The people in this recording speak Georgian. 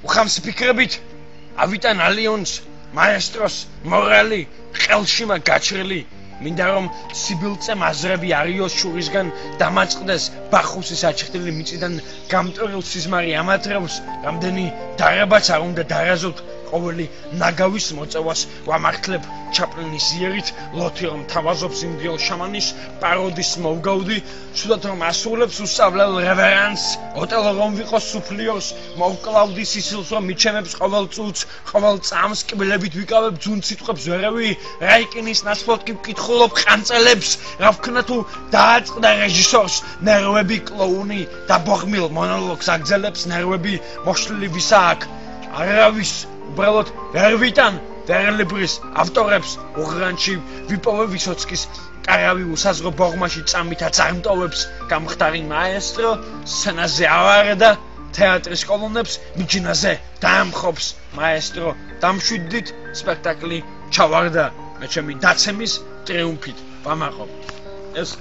უხამს ფიქრებით ავიტან ალიონს მაესტროს მორალი ყელშიმა გაჩრილი მინდა რომ სიბილწე მაზრები არიოს შურისგან დამაწყდეს ბახუსის აჩხდილი მიწიდან გამტვრილ სიზმარი ამათრებს რამდენი დარაბაც არ უნდა დარაზოთ ყოველი ნაგავის მოწევას ვამართლებ ჩაპლინის იერით ლოთი რომ თავაზობს ინდიელ შამანის პაროდის მოვგავდი სუდათ რომ ასრულებს უსწავლელ რევერანსს ოტელო რომ ვიყოს სუფლიორს მოვკლავდი სისილს რომ მიჩემებს ყოველ წუთს ყოველ წამს კბილებით ვიკავებ ძუნ სიტყვებს ვერავი რაიკინის ნაცვლად კი ვკითხულობ ყანწელებს რა ვქნა თუ დააწყდა რეჟისორს ნერვები კლოუნი და ბოღმილ მონოლოგს აგზელებს ნერვები მოშლილი ვისა აქ არავის უბრალოდ ვერ ვიტან ვერლიბრის ავტორებს უღრანჩი ვიპოვე ვისოცკის კარავი უსაზღრო ბოღმაში წამითაც არ მტოვებს გამხდარი მაესტრო სცენაზე ავარდა თეატრის კოლონებს მიჯნაზე დაამხობს მაესტრო დამშვიდდით სპექტაკლი ჩავარდა მე ჩემი დაცემის ტრიუმფით ვამაყობ ეს